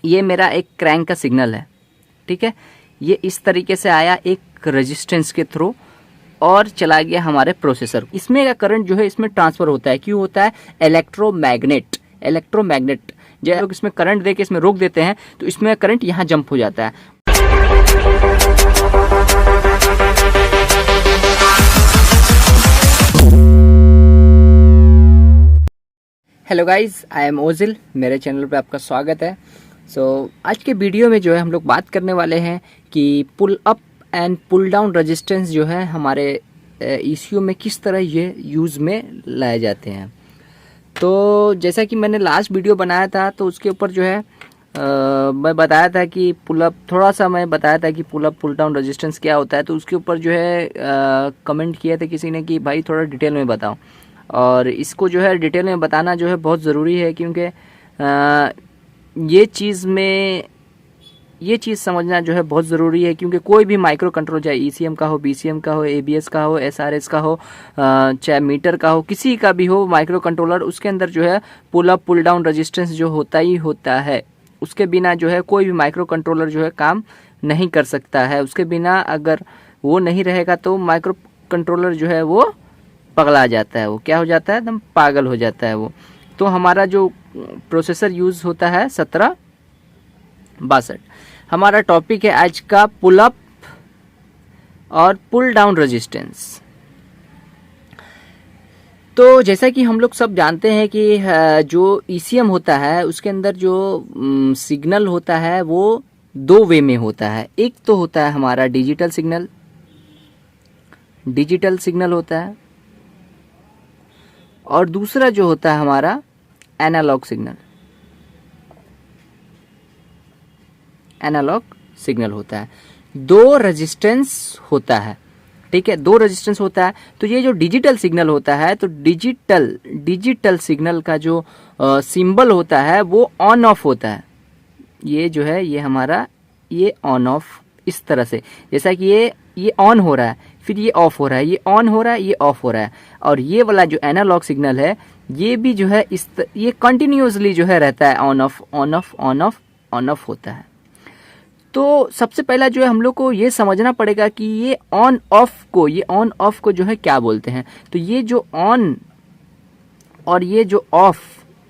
ये मेरा एक क्रैंक का सिग्नल है, ठीक है। ये इस तरीके से आया एक रेजिस्टेंस के थ्रू और चला गया हमारे प्रोसेसर। इसमें का करंट जो है इसमें ट्रांसफर होता है, क्यों होता है? इलेक्ट्रोमैग्नेट जब लोग इसमें करंट देके इसमें रोक देते हैं तो इसमें करंट यहाँ जंप हो जाता है। Hello guys, I am Ozil, मेरे चैनल पे आपका स्वागत है। आज के वीडियो में जो है हम लोग बात करने वाले हैं कि pull up and pull down resistance जो है हमारे ECU में किस तरह ये यूज़ में लाए जाते हैं। तो जैसा कि मैंने लास्ट वीडियो बनाया था तो उसके ऊपर जो है मैं बताया था कि मैं बताया था कि pull up pull down resistance क्या होता है। तो उसके ऊपर जो है कमेंट किया था किसी ने कि भाई थोड़ा डिटेल में बताओ, और इसको जो है डिटेल में बताना जो है बहुत ज़रूरी है, क्योंकि ये चीज़ समझना जो है बहुत ज़रूरी है। क्योंकि कोई भी माइक्रो कंट्रोल, चाहे ECM का हो, BCM का हो, ABS का हो, SRS का हो, चाहे मीटर का हो, किसी का भी हो माइक्रो कंट्रोलर, उसके अंदर जो है pull up pull down resistance जो होता ही होता है। उसके बिना जो है कोई भी माइक्रो कंट्रोलर जो है काम नहीं कर सकता है। उसके बिना अगर वो नहीं रहेगा तो माइक्रो कंट्रोलर जो है वो पगला जाता है, वो क्या हो जाता है, एकदम पागल हो जाता है वो। तो हमारा जो प्रोसेसर यूज़ होता है 1762। हमारा टॉपिक है आज का पुल अप और पुल डाउन रेजिस्टेंस। तो जैसा कि हम लोग सब जानते हैं कि जो ECM होता है उसके अंदर जो सिग्नल होता है वो दो वे में होता है। एक तो होता है हमारा डिजिटल सिग्नल होता है, और दूसरा जो होता है हमारा एनालॉग सिग्नल होता है। दो रेजिस्टेंस होता है, ठीक है, दो रेजिस्टेंस होता है। तो ये जो डिजिटल सिग्नल होता है, तो डिजिटल सिग्नल का जो सिंबल होता है वो ऑन ऑफ होता है। ये जो है ये हमारा ये ऑन ऑफ इस तरह से, जैसा कि ये ऑन हो रहा है, फिर ये ऑफ हो रहा है, ये ऑन हो रहा है, ये ऑफ हो रहा है। और ये वाला जो एनालॉग सिग्नल है ये भी जो है ये कंटिन्यूअसली जो है रहता है, ऑन ऑफ होता है। तो सबसे पहला जो है हम लोग को ये समझना पड़ेगा कि ये ऑन ऑफ को जो है क्या बोलते हैं। तो ये जो ऑन और ये जो ऑफ,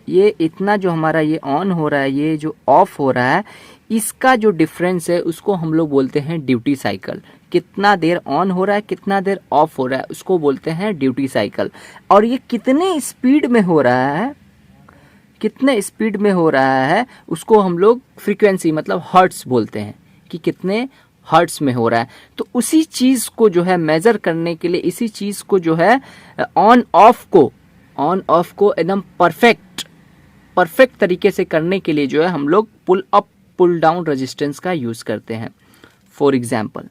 ये इतना जो हमारा ये ऑन हो रहा है, ये जो ऑफ हो रहा है, इसका जो डिफरेंस है उसको हम लोग बोलते हैं ड्यूटी साइकिल। कितना देर ऑन हो रहा है, कितना देर ऑफ हो रहा है, उसको बोलते हैं ड्यूटी साइकिल। और ये कितने स्पीड में हो रहा है उसको हम लोग फ्रीक्वेंसी मतलब हर्ट्स बोलते हैं कि कितने हर्ट्स में हो रहा है। तो उसी चीज़ को जो है मेजर करने के लिए, इसी चीज़ को जो है ऑन ऑफ को एकदम परफेक्ट तरीके से करने के लिए जो है हम लोग pull up pull down resistance का यूज़ करते हैं। फॉर एग्जाम्पल,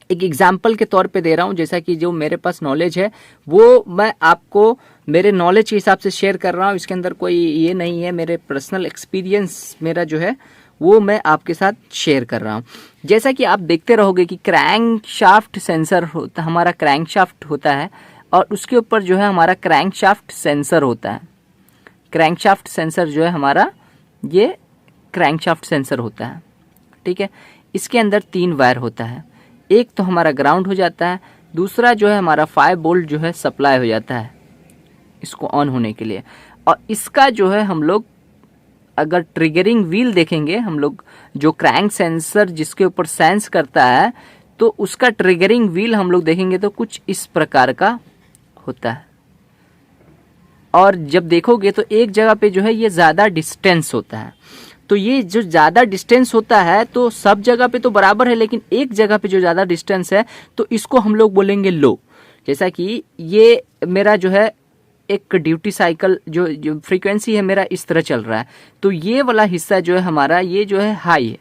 एक एग्जाम्पल के तौर पे दे रहा हूँ, जैसा कि जो मेरे पास नॉलेज है वो मैं आपको मेरे नॉलेज के हिसाब से शेयर कर रहा हूँ। इसके अंदर कोई ये नहीं है, मेरे पर्सनल एक्सपीरियंस मेरा जो है वो मैं आपके साथ शेयर कर रहा हूँ। जैसा कि आप देखते रहोगे कि क्रैंक शाफ्ट सेंसर होता, हमारा क्रैंक शाफ्ट होता है, और उसके ऊपर जो है हमारा क्रैंक शाफ्ट सेंसर होता है। क्रैंक शाफ्ट सेंसर जो है हमारा ये क्रैंक शाफ्ट सेंसर होता है, ठीक है। इसके अंदर 3 वायर होता है। एक तो हमारा ग्राउंड हो जाता है, दूसरा जो है हमारा 5 वोल्ट जो है सप्लाई हो जाता है इसको ऑन होने के लिए। और इसका जो है हम लोग अगर ट्रिगरिंग व्हील देखेंगे, हम लोग जो क्रैंक सेंसर जिसके ऊपर सेंस करता है, तो उसका ट्रिगरिंग व्हील हम लोग देखेंगे तो कुछ इस प्रकार का होता है। और जब देखोगे तो एक जगह पे जो है ये ज़्यादा डिस्टेंस होता है। तो ये जो ज़्यादा डिस्टेंस होता है तो सब जगह पे तो बराबर है, लेकिन एक जगह पे जो ज़्यादा डिस्टेंस है तो इसको हम लोग बोलेंगे लो। जैसा कि ये मेरा जो है एक ड्यूटी साइकिल जो फ्रीक्वेंसी है मेरा इस तरह चल रहा है, तो ये वाला हिस्सा जो है हमारा ये जो है हाई है।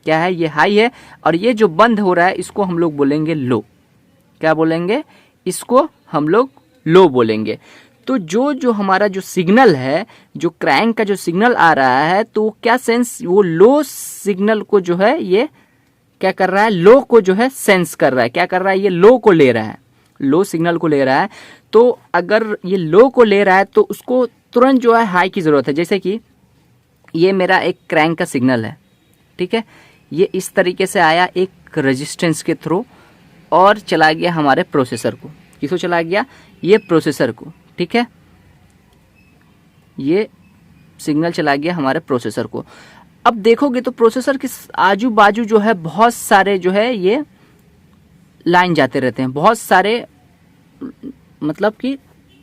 क्या है? ये हाई है। और ये जो बंद हो रहा है इसको हम लोग बोलेंगे लो। क्या बोलेंगे? इसको हम लोग लो बोलेंगे। तो जो हमारा जो सिग्नल है, जो क्रैंक का जो सिग्नल आ रहा है, तो क्या सेंस, वो लो सिग्नल को जो है ये क्या कर रहा है, लो को जो है सेंस कर रहा है। क्या कर रहा है? ये लो को ले रहा है, लो सिग्नल को ले रहा है। तो अगर ये लो को ले रहा है तो उसको तुरंत जो है हाई की ज़रूरत है। जैसे कि ये मेरा एक क्रैंक का सिग्नल है, ठीक है। ये इस तरीके से आया एक रेजिस्टेंस के थ्रू और चला गया हमारे प्रोसेसर को। किसको चला गया? ये प्रोसेसर को, ठीक है। ये सिग्नल चला गया हमारे प्रोसेसर को। अब देखोगे तो प्रोसेसर के आजू बाजू जो है बहुत सारे जो है ये लाइन जाते रहते हैं, बहुत सारे मतलब कि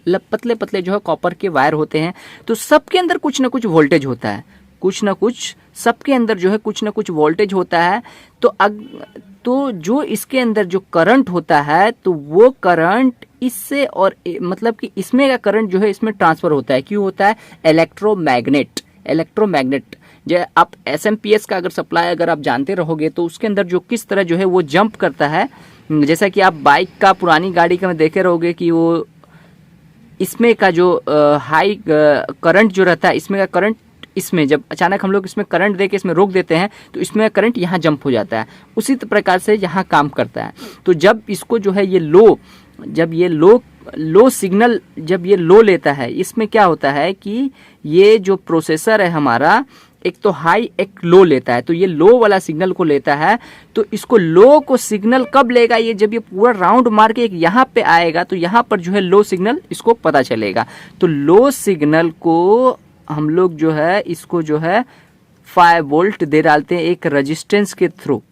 पतले पतले जो है कॉपर के वायर होते हैं। तो सबके अंदर कुछ ना कुछ वोल्टेज होता है, कुछ ना कुछ सबके अंदर जो है कुछ ना कुछ वोल्टेज होता है। तो जो इसके अंदर जो करंट होता है तो वो करंट इससे और मतलब कि इसमें का करंट जो है इसमें ट्रांसफर होता है। क्यों होता है? इलेक्ट्रोमैग्नेट जो आप एसएमपीएस का अगर सप्लाई अगर आप जानते रहोगे तो उसके अंदर जो किस तरह जो है वो जंप करता है। जैसा कि आप बाइक का पुरानी गाड़ी का में देखे रहोगे कि वो इसमें का जो हाई करंट जो रहता है, इसमें का करंट इसमें जब अचानक हम लोग इसमें करंट दे के इसमें रोक देते हैं तो इसमें करंट यहाँ जंप हो जाता है। उसी प्रकार से यहाँ काम करता है। तो जब इसको जो है ये लो सिग्नल जब ये लो लेता है, इसमें क्या होता है कि ये जो प्रोसेसर है हमारा एक तो हाई एक लो लेता है। तो ये लो वाला सिग्नल को लेता है। तो इसको लो को सिग्नल कब लेगा? ये जब ये पूरा राउंड मार के एक यहाँ पे आएगा तो यहाँ पर जो है लो सिग्नल इसको पता चलेगा। तो लो सिग्नल को हम लोग जो है इसको जो है 5 वोल्ट दे डालते हैं एक रेजिस्टेंस के थ्रू।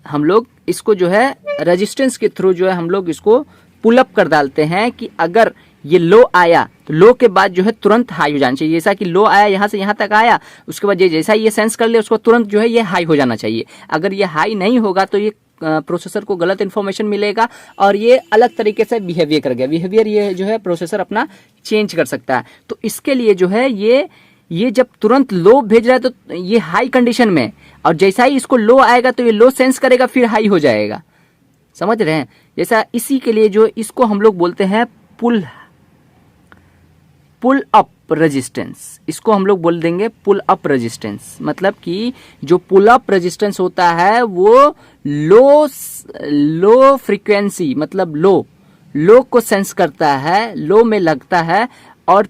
हम लोग इसको जो है रेजिस्टेंस के थ्रू जो है हम लोग इसको पुल अप कर डालते हैं कि अगर ये लो आया तो लो के बाद जो है तुरंत हाई हो जाना चाहिए। जैसा कि लो आया यहाँ से यहाँ तक आया, उसके बाद जैसा ये सेंस कर ले उसको तुरंत जो है ये हाई हो जाना चाहिए। अगर ये हाई नहीं होगा तो ये प्रोसेसर को गलत इन्फॉर्मेशन मिलेगा और ये अलग तरीके से बिहेवियर कर गया। बिहेवियर ये जो है प्रोसेसर अपना चेंज कर सकता है। तो इसके लिए जो है ये जब तुरंत लो भेज रहा है तो ये हाई कंडीशन में, और जैसा ही इसको लो आएगा तो ये लो सेंस करेगा फिर हाई हो जाएगा। समझ रहे हैं? जैसा इसी के लिए जो इसको हम लोग बोलते हैं पुल अप रेजिस्टेंस। इसको हम लोग बोल देंगे पुल अप रेजिस्टेंस। मतलब कि जो पुल अप रेजिस्टेंस होता है वो लो फ्रीक्वेंसी मतलब लो को सेंस करता है, लो में लगता है, और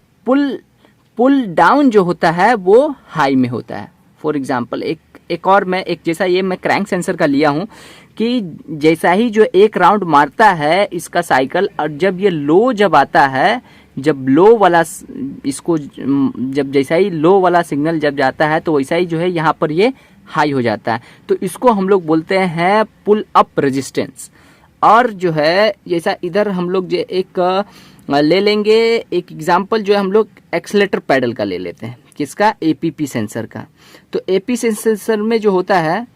पुल डाउन जो होता है वो हाई में होता है। फॉर एग्जाम्पल एक और मैं जैसा ये मैं क्रैंक सेंसर का लिया हूँ कि जैसा ही जो एक राउंड मारता है इसका साइकिल, और जब ये लो जब आता है, जब लो वाला इसको जब जैसा ही लो वाला सिग्नल जब जाता है तो वैसा ही जो है यहाँ पर ये हाई हो जाता है। तो इसको हम लोग बोलते हैं पुल अप रेजिस्टेंस। और जो है जैसा इधर हम लोग जो एक ले लेंगे एक एग्जांपल जो है हम लोग एक्सेलेटर पैडल का ले लेते हैं। किसका? एपीपी सेंसर का। तो एपी सेंसर में जो होता है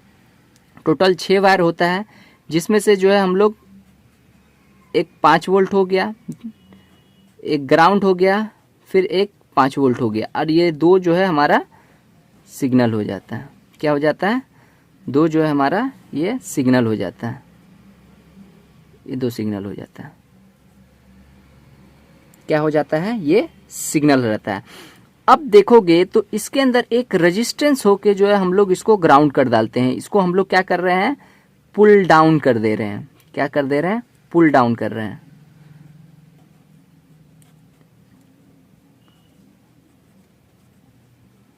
टोटल 6 वायर होता है, जिसमें से जो है हम लोग एक 5 वोल्ट हो गया, एक ग्राउंड हो गया, फिर एक 5 वोल्ट हो गया, और ये 2 जो है हमारा सिग्नल हो जाता है। क्या हो जाता है? 2 जो है हमारा ये सिग्नल हो जाता है। ये 2 सिग्नल हो जाता है। क्या हो जाता है? ये सिग्नल रहता है। अब देखोगे तो इसके अंदर एक रेजिस्टेंस होके जो है हम लोग इसको ग्राउंड कर डालते हैं। इसको हम लोग क्या कर रहे हैं? पुल डाउन कर दे रहे हैं। क्या कर दे रहे हैं? पुल डाउन कर रहे हैं।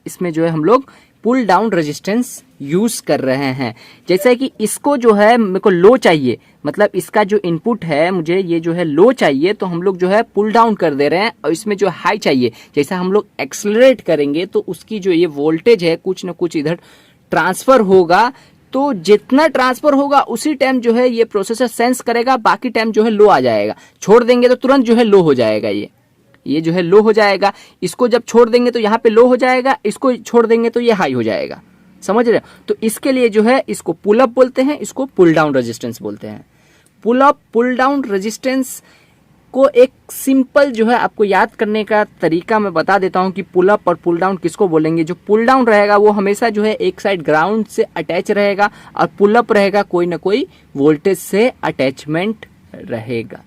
इसमें जो है हम लोग पुल डाउन रेजिस्टेंस यूज कर रहे हैं। जैसे कि इसको जो है मेरे को लो चाहिए, मतलब इसका जो इनपुट है मुझे ये जो है लो चाहिए, तो हम लोग जो है पुल डाउन कर दे रहे हैं। और इसमें जो हाई चाहिए, जैसा हम लोग एक्सेलरेट करेंगे तो उसकी जो ये वोल्टेज है कुछ ना कुछ इधर ट्रांसफर होगा। तो जितना ट्रांसफर होगा उसी टाइम जो है ये प्रोसेसर सेंस करेगा, बाकी टाइम जो है लो आ जाएगा। छोड़ देंगे तो तुरंत जो है लो हो जाएगा। ये जो है लो हो जाएगा। इसको जब छोड़ देंगे तो यहाँ पे लो हो जाएगा, इसको छोड़ देंगे तो ये हाई हो जाएगा। समझ रहे हो? तो इसके लिए जो है इसको पुल अप बोलते हैं, इसको पुल डाउन रेजिस्टेंस बोलते हैं। Pull up pull down resistance को एक सिंपल जो है आपको याद करने का तरीका मैं बता देता हूं कि पुल अप और पुल डाउन किसको बोलेंगे। जो पुल डाउन रहेगा वो हमेशा जो है एक साइड ग्राउंड से अटैच रहेगा, और पुल अप रहेगा कोई ना कोई वोल्टेज से अटैचमेंट रहेगा।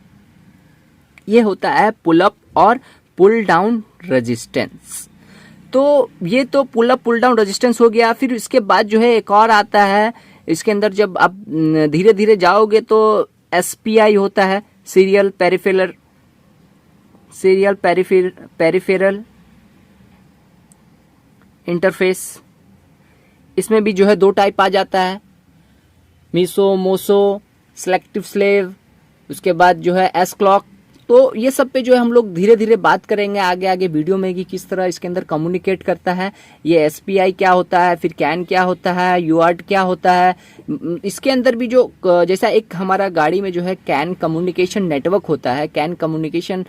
ये होता है पुल अप और पुल डाउन रेजिस्टेंस। तो ये तो pull up pull down resistance हो गया। फिर इसके बाद जो है एक और आता है। इसके अंदर जब आप धीरे धीरे जाओगे तो एसपीआई होता है, सीरियल पेरिफेरल इंटरफेस, इसमें भी जो है 2 टाइप आ जाता है, मीसो, मोसो, सेलेक्टिव स्लेव, उसके बाद जो है एस क्लॉक। तो ये सब पे जो है हम लोग धीरे धीरे बात करेंगे आगे आगे वीडियो में कि किस तरह इसके अंदर कम्युनिकेट करता है, ये एसपीआई क्या होता है, फिर कैन क्या होता है, यूआर्ट क्या होता है। इसके अंदर भी जो जैसा एक हमारा गाड़ी में जो है कैन कम्युनिकेशन नेटवर्क होता है, कैन कम्युनिकेशन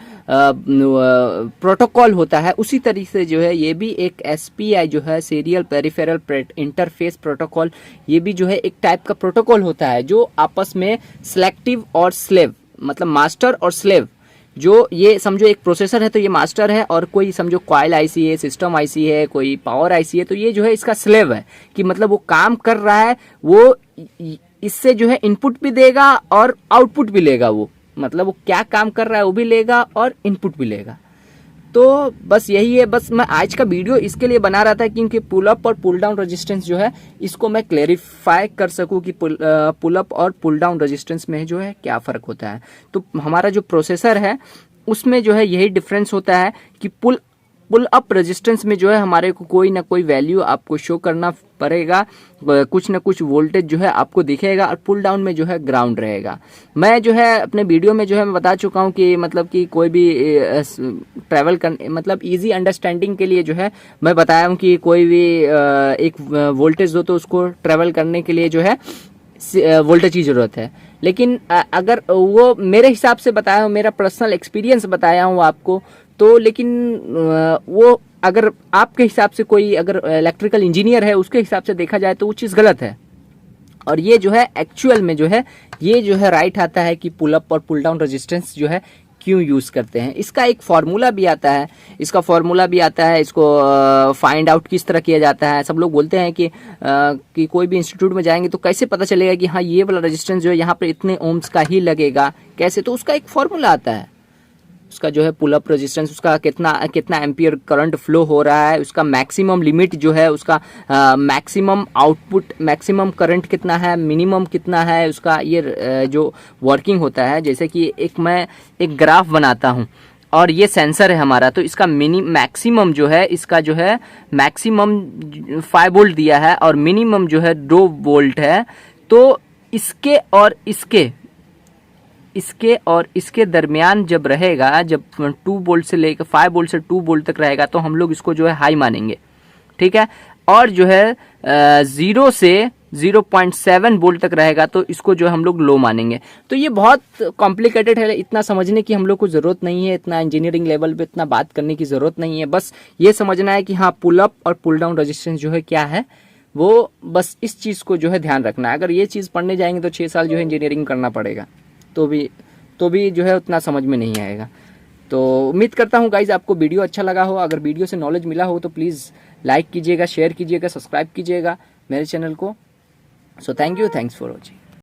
प्रोटोकॉल होता है, उसी तरीके से जो है ये भी एक एसपीआई जो है सीरियल पेरिफेरल इंटरफेस प्रोटोकॉल, ये भी जो है एक टाइप का प्रोटोकॉल होता है जो आपस में सिलेक्टिव और स्लेव, मतलब मास्टर और स्लेव, जो ये समझो एक प्रोसेसर है तो ये मास्टर है, और कोई समझो कॉइल आईसी है, सिस्टम आईसी है, कोई पावर आईसी है, तो ये जो है इसका स्लेव है कि मतलब वो काम कर रहा है, वो इससे जो है इनपुट भी देगा और आउटपुट भी लेगा, वो मतलब वो क्या काम कर रहा है वो भी लेगा और इनपुट भी लेगा। तो बस यही है, बस मैं आज का वीडियो इसके लिए बना रहा था क्योंकि पुल अप और पुल डाउन रेजिस्टेंस जो है इसको मैं क्लेरिफाई कर सकूं कि पुल अप और पुल डाउन रेजिस्टेंस में जो है क्या फ़र्क होता है। तो हमारा जो प्रोसेसर है उसमें जो है यही डिफरेंस होता है कि पुल अप रेजिस्टेंस में जो है हमारे को कोई ना कोई वैल्यू आपको शो करना पड़ेगा, कुछ ना कुछ वोल्टेज जो है आपको दिखेगा, और पुल डाउन में जो है ग्राउंड रहेगा। मैं जो है अपने वीडियो में जो है मैं बता चुका हूँ कि मतलब कि कोई भी ट्रैवल करने मतलब इजी अंडरस्टैंडिंग के लिए जो है मैं बताया हूँ कि कोई भी एक वोल्टेज हो तो उसको ट्रैवल करने के लिए जो है वोल्टेज की जरूरत है। लेकिन अगर वो मेरे हिसाब से बताया हूँ, मेरा पर्सनल एक्सपीरियंस बताया हूँ आपको, तो लेकिन वो अगर आपके हिसाब से कोई अगर इलेक्ट्रिकल इंजीनियर है उसके हिसाब से देखा जाए तो वो चीज़ गलत है। और ये जो है एक्चुअल में जो है ये जो है राइट आता है कि पुल अप और पुल डाउन रेजिस्टेंस जो है क्यों यूज़ करते हैं। इसका एक फार्मूला भी आता है, इसको फाइंड आउट किस तरह किया जाता है। सब लोग बोलते हैं कि कोई भी इंस्टीट्यूट में जाएंगे तो कैसे पता चलेगा कि हाँ ये वाला रेजिस्टेंस जो है यहाँ पर इतने ओम्स का ही लगेगा, कैसे, तो उसका एक फार्मूला आता है। उसका जो है पुल अप रेजिस्टेंस, उसका कितना एम्पियर करंट फ्लो हो रहा है, उसका मैक्सिमम लिमिट जो है, उसका मैक्सिमम आउटपुट, मैक्सिमम करंट कितना है, मिनिमम कितना है, उसका ये जो वर्किंग होता है। जैसे कि मैं एक ग्राफ बनाता हूँ और ये सेंसर है हमारा, तो इसका मैक्सिमम जो है, इसका जो है मैक्सिमम 5 वोल्ट दिया है और मिनिमम जो है 2 वोल्ट है। तो इसके और इसके दरमियान जब रहेगा, जब 2 वोल्ट से लेकर 5 वोल्ट से 2 वोल्ट तक रहेगा तो हम लोग इसको जो है हाई मानेंगे, ठीक है। और जो है 0 से 0.7 वोल्ट तक रहेगा तो इसको जो है हम लोग लो मानेंगे। तो ये बहुत कॉम्प्लिकेटेड है, इतना समझने की हम लोग को ज़रूरत नहीं है, इतना इंजीनियरिंग लेवल पे इतना बात करने की ज़रूरत नहीं है। बस ये समझना है कि हाँ पुल अप और पुल डाउन रेजिस्टेंस जो है क्या है, वो बस इस चीज़ को जो है ध्यान रखना है। अगर ये चीज़ पढ़ने जाएंगे तो 6 साल जो है इंजीनियरिंग करना पड़ेगा, तो भी जो है उतना समझ में नहीं आएगा। तो उम्मीद करता हूँ गाइज आपको वीडियो अच्छा लगा हो। अगर वीडियो से नॉलेज मिला हो तो प्लीज़ लाइक कीजिएगा, शेयर कीजिएगा, सब्सक्राइब कीजिएगा मेरे चैनल को। So thank you, thanks for watching.